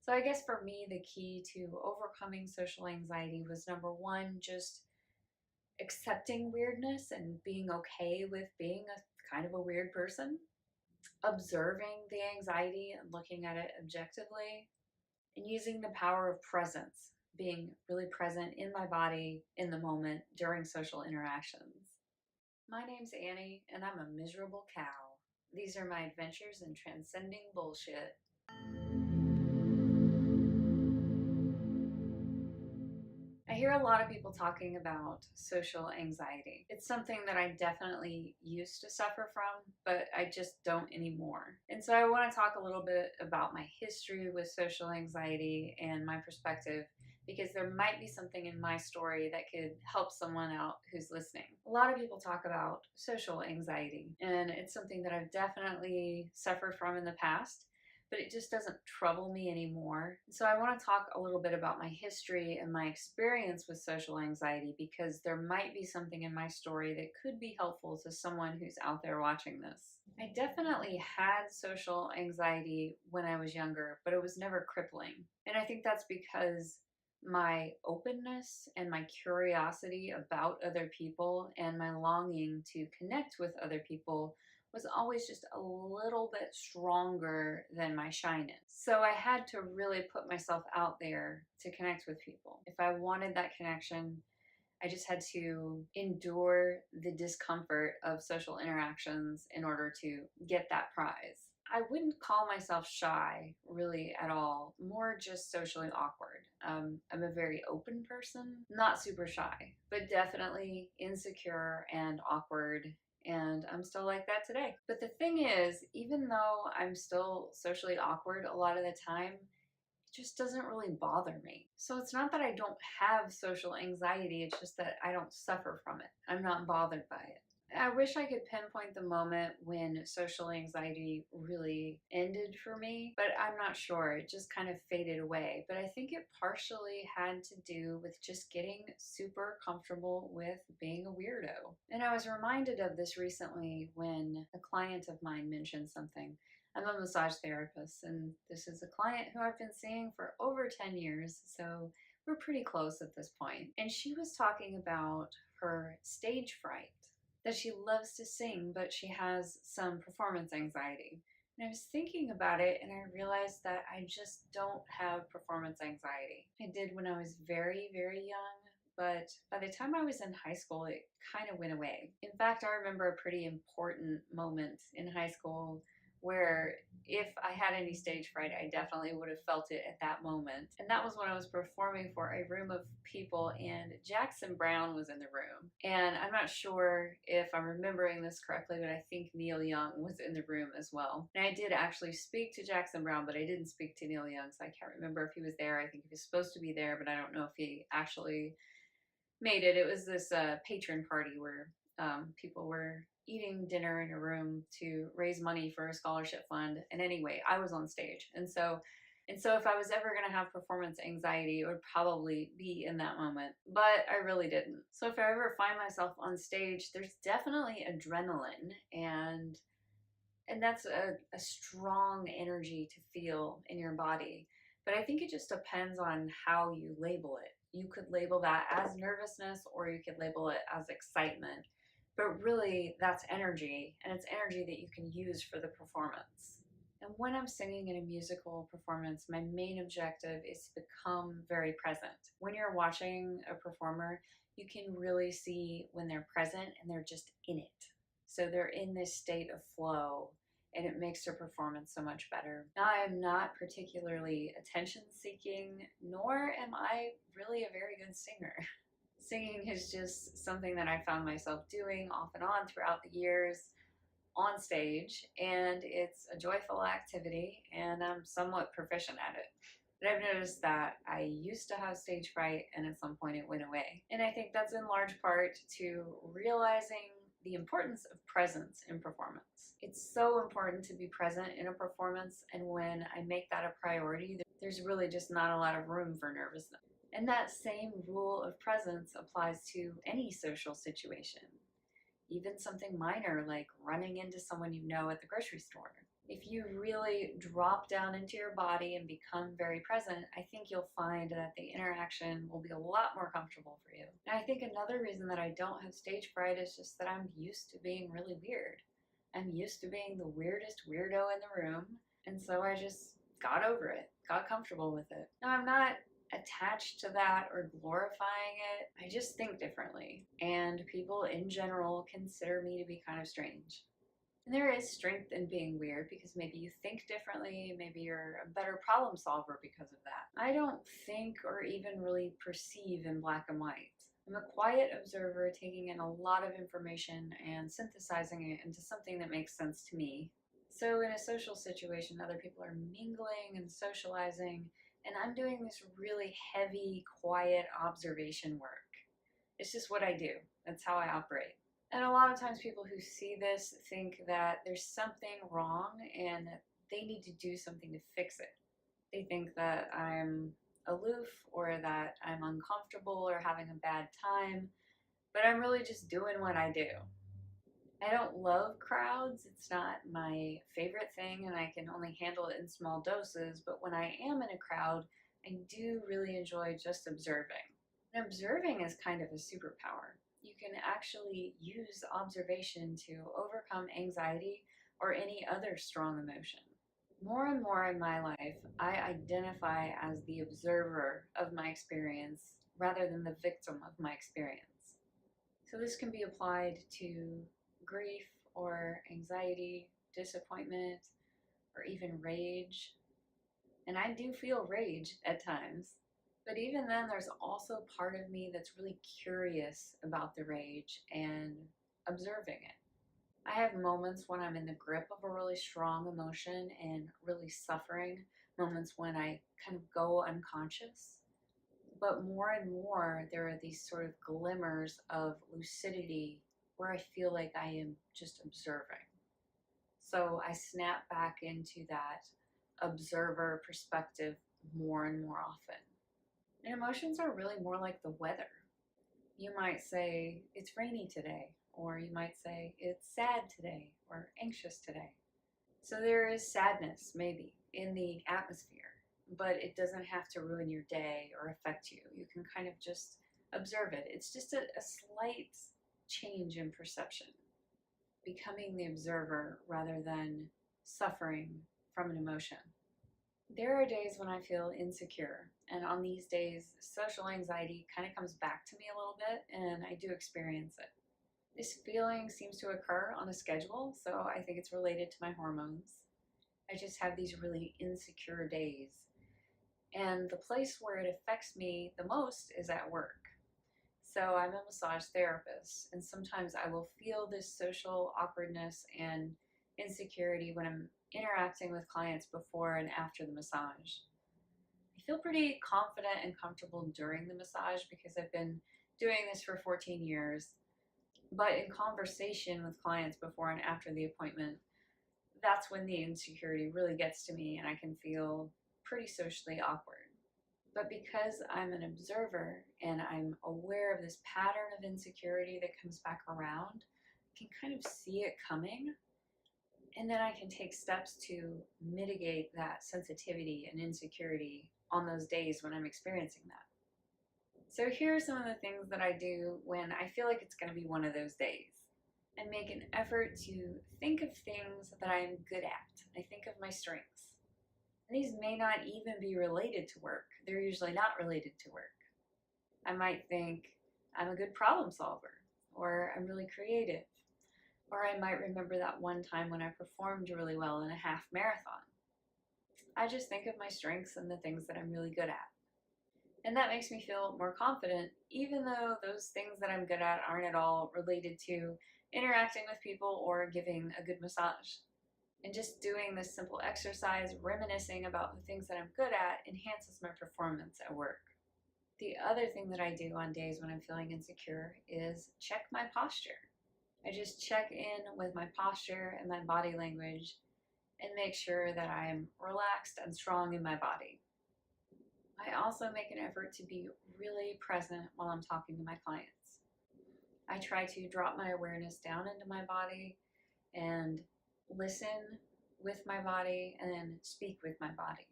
So I guess for me, the key to overcoming social anxiety was number one, just accepting weirdness and being okay with being a kind of a weird person, observing the anxiety and looking at it objectively, and using the power of presence, being really present in my body in the moment during social interactions. My name's Annie, and I'm a miserable cow. These are my adventures in transcending bullshit. I hear a lot of people talking about social anxiety. It's something that I definitely used to suffer from, but I just don't anymore. And so I want to talk a little bit about my history with social anxiety and my perspective, because there might be something in my story that could help someone out who's listening. A lot of people talk about social anxiety, and it's something that I've definitely suffered from in the past, but it just doesn't trouble me anymore. So I want to talk a little bit about my history and my experience with social anxiety, because there might be something in my story that could be helpful to someone who's out there watching this. I definitely had social anxiety when I was younger, but it was never crippling. And I think that's because my openness and my curiosity about other people and my longing to connect with other people was always just a little bit stronger than my shyness. So I had to really put myself out there to connect with people. If I wanted that connection, I just had to endure the discomfort of social interactions in order to get that prize. I wouldn't call myself shy really at all, more just socially awkward. I'm a very open person, not super shy, but definitely insecure and awkward, and I'm still like that today. But the thing is, even though I'm still socially awkward a lot of the time, it just doesn't really bother me. So it's not that I don't have social anxiety, it's just that I don't suffer from it. I'm not bothered by it. I wish I could pinpoint the moment when social anxiety really ended for me, but I'm not sure. It just kind of faded away. But I think it partially had to do with just getting super comfortable with being a weirdo. And I was reminded of this recently when a client of mine mentioned something. I'm a massage therapist, and this is a client who I've been seeing for over 10 years, so we're pretty close at this point. And she was talking about her stage fright, that she loves to sing, but she has some performance anxiety. And I was thinking about it, and I realized that I just don't have performance anxiety. I did when I was very, very young, but by the time I was in high school, it kind of went away. In fact, I remember a pretty important moment in high school where if I had any stage fright, I definitely would have felt it at that moment. And that was when I was performing for a room of people, and Jackson Browne was in the room. And I'm not sure if I'm remembering this correctly, but I think Neil Young was in the room as well. And I did actually speak to Jackson Browne, but I didn't speak to Neil Young, so I can't remember if he was there. I think he was supposed to be there, but I don't know if he actually made it. It was this patron party where people were eating dinner in a room to raise money for a scholarship fund. And anyway, I was on stage. And so if I was ever going to have performance anxiety, it would probably be in that moment. But I really didn't. So if I ever find myself on stage, there's definitely adrenaline, and that's a strong energy to feel in your body. But I think it just depends on how you label it. You could label that as nervousness, or you could label it as excitement. But really, that's energy, and it's energy that you can use for the performance. And when I'm singing in a musical performance, my main objective is to become very present. When you're watching a performer, you can really see when they're present and they're just in it. So they're in this state of flow, and it makes their performance so much better. Now, I am not particularly attention seeking, nor am I really a very good singer. Singing is just something that I found myself doing off and on throughout the years on stage, and it's a joyful activity, and I'm somewhat proficient at it. But I've noticed that I used to have stage fright, and at some point it went away. And I think that's in large part to realizing the importance of presence in performance. It's so important to be present in a performance, and when I make that a priority, there's really just not a lot of room for nervousness. And that same rule of presence applies to any social situation, even something minor like running into someone you know at the grocery store. If you really drop down into your body and become very present, I think you'll find that the interaction will be a lot more comfortable for you. And I think another reason that I don't have stage fright is just that I'm used to being really weird. I'm used to being the weirdest weirdo in the room, and so I just got over it, got comfortable with it. Now, I'm not attached to that or glorifying it. I just think differently, and people in general consider me to be kind of strange. And there is strength in being weird because maybe you think differently, maybe you're a better problem solver because of that. I don't think or even really perceive in black and white. I'm a quiet observer taking in a lot of information and synthesizing it into something that makes sense to me. So in a social situation, other people are mingling and socializing, and I'm doing this really heavy, quiet observation work. It's just what I do. That's how I operate. And a lot of times people who see this think that there's something wrong and they need to do something to fix it. They think that I'm aloof or that I'm uncomfortable or having a bad time, but I'm really just doing what I do. I don't love crowds. It's not my favorite thing, and I can only handle it in small doses, but when I am in a crowd, I do really enjoy just observing. And observing is kind of a superpower. You can actually use observation to overcome anxiety or any other strong emotion. More and more in my life, I identify as the observer of my experience rather than the victim of my experience. So this can be applied to grief or anxiety, disappointment, or even rage. And I do feel rage at times. But even then, there's also part of me that's really curious about the rage and observing it. I have moments when I'm in the grip of a really strong emotion and really suffering, moments when I kind of go unconscious. But more and more, there are these sort of glimmers of lucidity where I feel like I am just observing. So I snap back into that observer perspective more and more often. And emotions are really more like the weather. You might say, it's rainy today, or you might say, it's sad today, or anxious today. So there is sadness, maybe, in the atmosphere, but it doesn't have to ruin your day or affect you. You can kind of just observe it. It's just a slight change in perception, becoming the observer rather than suffering from an emotion. There are days when I feel insecure, and on these days, social anxiety kind of comes back to me a little bit, and I do experience it. This feeling seems to occur on a schedule, so I think it's related to my hormones. I just have these really insecure days. And the place where it affects me the most is at work. So I'm a massage therapist, and sometimes I will feel this social awkwardness and insecurity when I'm interacting with clients before and after the massage. I feel pretty confident and comfortable during the massage because I've been doing this for 14 years. But in conversation with clients before and after the appointment, that's when the insecurity really gets to me and I can feel pretty socially awkward. But because I'm an observer and I'm aware of this pattern of insecurity that comes back around, I can kind of see it coming, and then I can take steps to mitigate that sensitivity and insecurity on those days when I'm experiencing that. So here are some of the things that I do when I feel like it's going to be one of those days. I make an effort to think of things that I am good at. I think of my strengths. And these may not even be related to work. They're usually not related to work. I might think I'm a good problem solver, or I'm really creative, or I might remember that one time when I performed really well in a half marathon. I just think of my strengths and the things that I'm really good at. And that makes me feel more confident, even though those things that I'm good at aren't at all related to interacting with people or giving a good massage. And just doing this simple exercise, reminiscing about the things that I'm good at, enhances my performance at work. The other thing that I do on days when I'm feeling insecure is check my posture. I just check in with my posture and my body language and make sure that I'm relaxed and strong in my body. I also make an effort to be really present while I'm talking to my clients. I try to drop my awareness down into my body and listen with my body and speak with my body.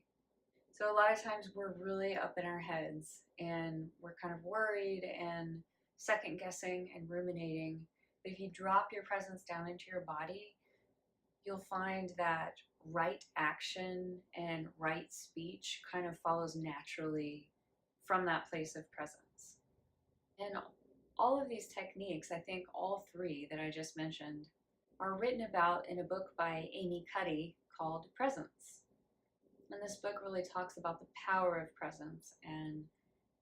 So a lot of times we're really up in our heads and we're kind of worried and second guessing and ruminating. But if you drop your presence down into your body, you'll find that right action and right speech kind of follows naturally from that place of presence. And all of these techniques, I think all three that I just mentioned, are written about in a book by Amy Cuddy called Presence. And this book really talks about the power of presence and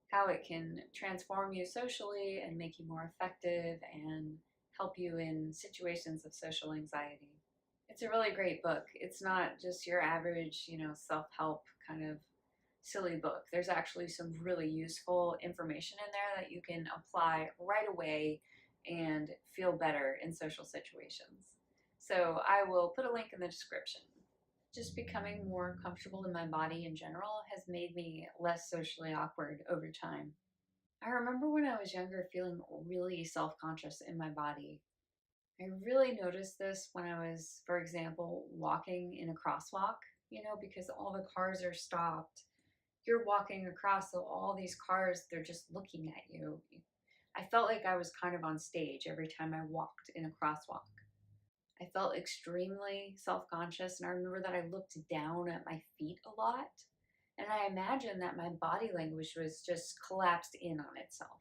how it can transform you socially and make you more effective and help you in situations of social anxiety. It's a really great book. It's not just your average, self-help kind of silly book. There's actually some really useful information in there that you can apply right away and feel better in social situations. So I will put a link in the description. Just becoming more comfortable in my body in general has made me less socially awkward over time. I remember when I was younger feeling really self-conscious in my body. I really noticed this when I was, for example, walking in a crosswalk, because all the cars are stopped. You're walking across, so all these cars, they're just looking at you. I felt like I was kind of on stage every time I walked in a crosswalk. I felt extremely self-conscious, and I remember that I looked down at my feet a lot, and I imagined that my body language was just collapsed in on itself.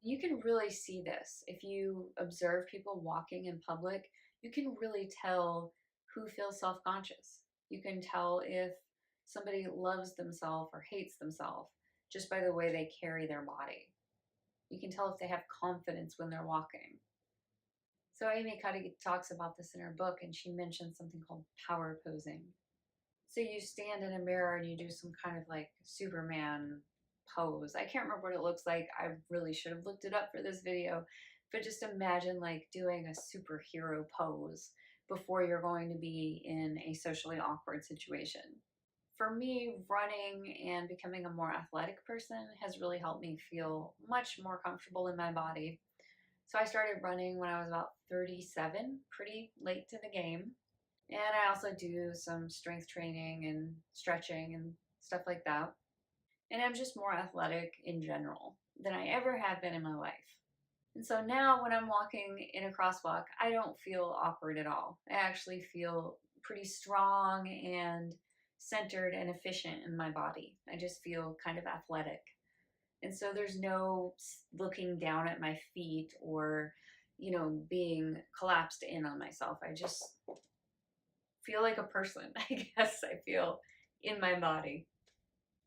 You can really see this if you observe people walking in public. You can really tell who feels self-conscious. You can tell if somebody loves themselves or hates themselves just by the way they carry their body. You can tell if they have confidence when they're walking. So Amy Cuddy talks about this in her book, and she mentions something called power posing. So you stand in a mirror and you do some kind of like Superman pose. I can't remember what it looks like. I really should have looked it up for this video. But just imagine like doing a superhero pose before you're going to be in a socially awkward situation. For me, running and becoming a more athletic person has really helped me feel much more comfortable in my body. So I started running when I was about 37, pretty late to the game. And I also do some strength training and stretching and stuff like that. And I'm just more athletic in general than I ever have been in my life. And so now when I'm walking in a crosswalk, I don't feel awkward at all. I actually feel pretty strong and centered and efficient in my body. I just feel kind of athletic. And so there's no looking down at my feet or, being collapsed in on myself. I just feel like a person, I guess I feel in my body.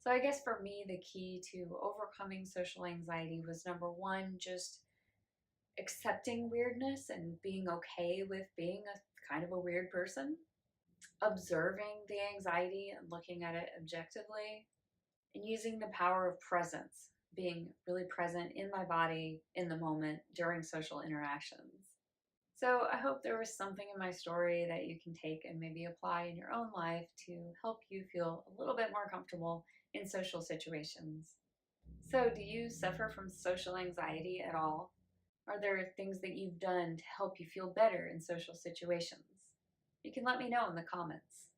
So I guess for me, the key to overcoming social anxiety was number one, just accepting weirdness and being okay with being a kind of a weird person, observing the anxiety and looking at it objectively, and using the power of presence, being really present in my body in the moment during social interactions. So I hope there was something in my story that you can take and maybe apply in your own life to help you feel a little bit more comfortable in social situations. So do you suffer from social anxiety at all? Are there things that you've done to help you feel better in social situations? You can let me know in the comments.